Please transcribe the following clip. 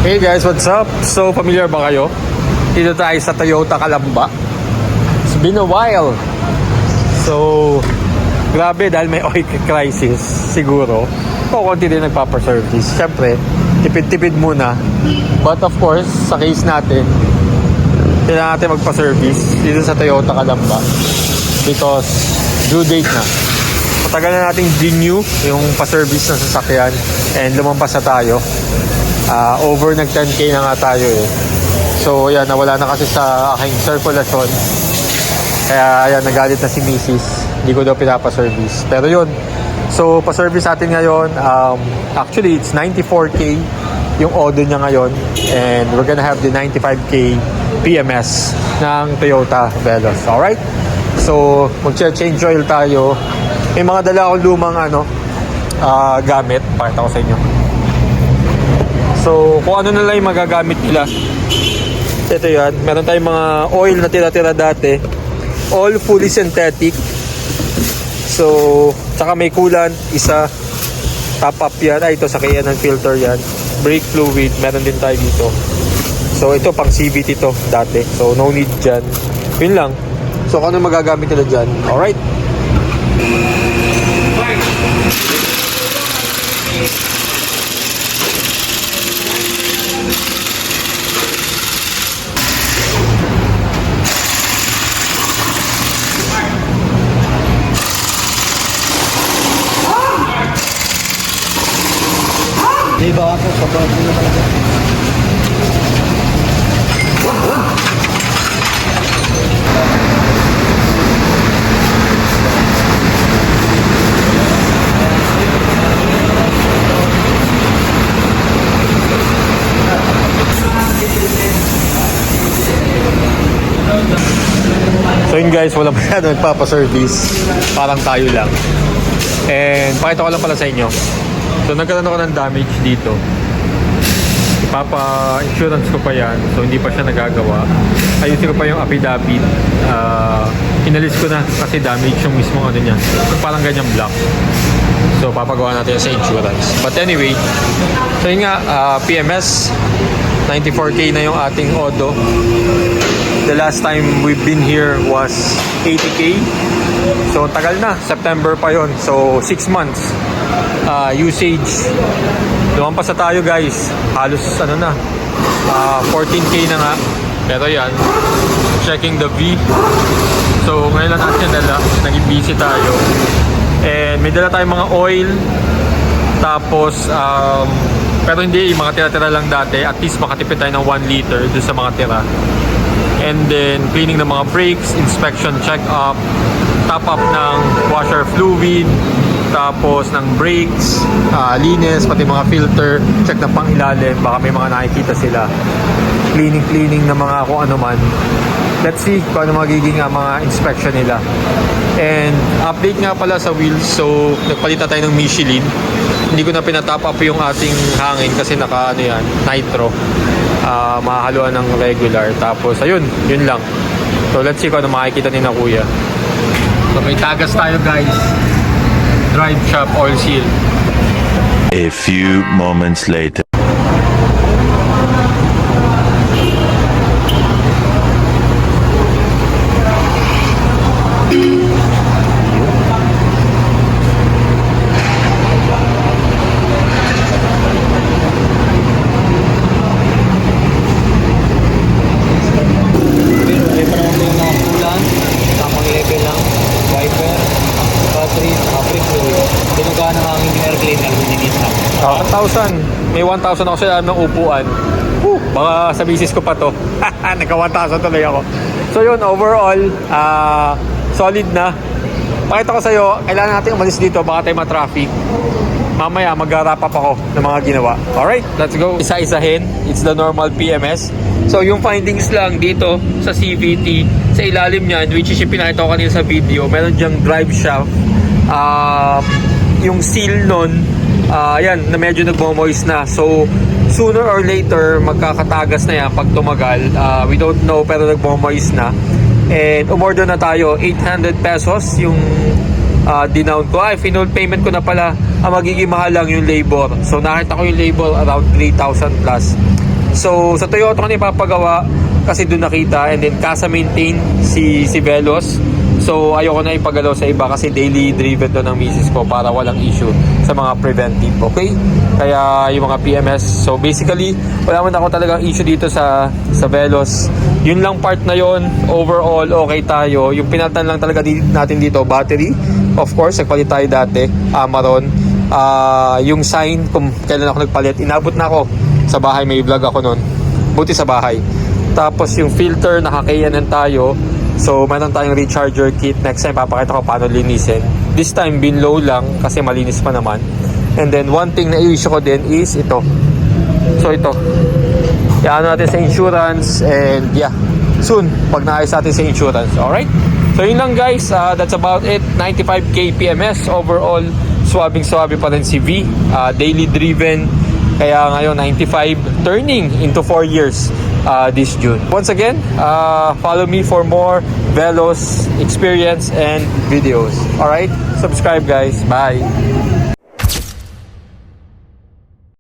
Hey guys, what's up? So, familiar ba kayo? Dito tayo sa Toyota Calamba. It's been a while. So, grabe dahil may oil crisis siguro. Konti din nagpapaservice. Siyempre, tipid-tipid muna. But of course, sa case natin, kailangan natin magpa-service dito sa Toyota Calamba. Because due date na. Matagal na nating renew yung pa-service ng sasakyan and lumampas na tayo. Over nag 10k na nga tayo eh. So yan, nawala na kasi sa aking circulation. Kaya yan, nagalit na si Mrs. Hindi ko daw pinapa-service. Pero yun, so pa-service natin ngayon, actually it's 94k yung order niya ngayon. And we're gonna have the 95k PMS ng Toyota Veloz. Alright? So mag-change oil tayo. May mga dala akong lumang gamit. Pakita ko sa inyo. So, kung ano na lang yung magagamit nila. Ito yan. Meron tayong mga oil na tira-tira dati. All fully synthetic. So, tsaka may coolant. Isa. Top up yan. Ito sa kaya ng filter yan. Brake fluid. Meron din tayo dito. So, ito pang CVT to dati. So, no need dyan. Yun lang. So, kung ano magagamit nila dyan. Alright. Di ba ako sobrang na talaga. So yun guys, wala pa nagpapa-service. Parang tayo lang. And pakita ko lang pala sa inyo. So nagkaroon ako ng damage dito. Ipapa-insurance ko pa yan. So hindi pa siya nagagawa. Ayusin ko pa yung affidavit. Inalis ko na kasi damage yung mismo ano niya. Parang ganyang black. So papagawa natin sa insurance. But anyway, so yun nga, PMS 94k na yung ating Odo. The last time we've been here was 80k. So tagal na, September pa yon. So 6 months usage. Lumampas na tayo guys. Halos 14k na nga. Pero yan, checking the V. So ngayon lang natin dala. Naging busy tayo. And may dala tayong mga oil. Tapos pero hindi, mga tira-tira lang dati. At least makatipid tayo ng 1 liter doon sa mga tira. And then cleaning ng mga brakes, inspection, check-up, top-up ng washer fluid, tapos ng brakes, linis, pati mga filter, check ng pangilalim, baka may mga nakikita sila. Cleaning ng mga kung ano man. Let's see kung ano magiging mga inspection nila. And update nga pala sa wheels. So nagpalit na tayo ng Michelin. Hindi ko na pinatop up yung ating hangin kasi naka nitro. Mahahaluan ng regular. Tapos ayun, yun lang. So let's see kung ano makikita ni na kuya. So may tagas tayo guys. Drive shop oil seal. A few moments later. Oh, 1,000. May 1,000 ako sa ng upuan. Baka sa misis ko pa to. Nagka 1,000 tuloy ako. So yun, overall, solid na. Pakita ko sa'yo, kailangan natin umalis dito. Baka tayo ma-traffic. Mamaya, mag-wrap up ako ng mga ginawa. Alright, let's go. Isa-isahin. It's the normal PMS. So yung findings lang dito sa CVT, sa ilalim niyan, which is yung pinakita ko kanina sa video, meron dyang drive shaft. Yung seal nun, yan, na medyo nagmo-moist na. So, sooner or later, magkakatagas na yan pag tumagal. We don't know, pero nagmo-moist na. And umorder na tayo, 800 pesos yung dinown ko. Final payment ko na pala. Ang magiging mahal lang yung labor. So nakita ko yung labor around 3,000 plus. So, sa Toyota ko na ipapagawa kasi doon nakita, and then casa maintain si Veloz. So, ayoko na ipagalaw sa iba kasi daily driven to ng misis ko para walang issue sa mga preventive, okay? Kaya yung mga PMS. So, basically, wala man ako talagang issue dito sa Veloz. Yun lang part na yon. Overall, okay tayo. Yung pinalitan lang talaga natin dito, battery. Of course, nagpalit tayo dati, Amaron. Yung sign, kung kailan ako nagpalit, inabot na ako sa bahay. May vlog ako nun. Buti sa bahay. Tapos yung filter, nakakayanan tayo. So, meron tayong recharger kit. Next time, papakita ko paano linisin. This time, binlow lang kasi malinis pa naman. And then, one thing na i-issue ko din is ito. So, ito. Iano natin sa insurance. And yeah, soon, pag naayos natin sa insurance. Alright? So, yun lang guys. That's about it. 95k PMS. Overall, swabing-swabe pa rin si V. Daily driven. Kaya ngayon, 95. Turning into 4 years. This June. Once again, follow me for more Veloz experience and videos. Alright? Subscribe guys. Bye!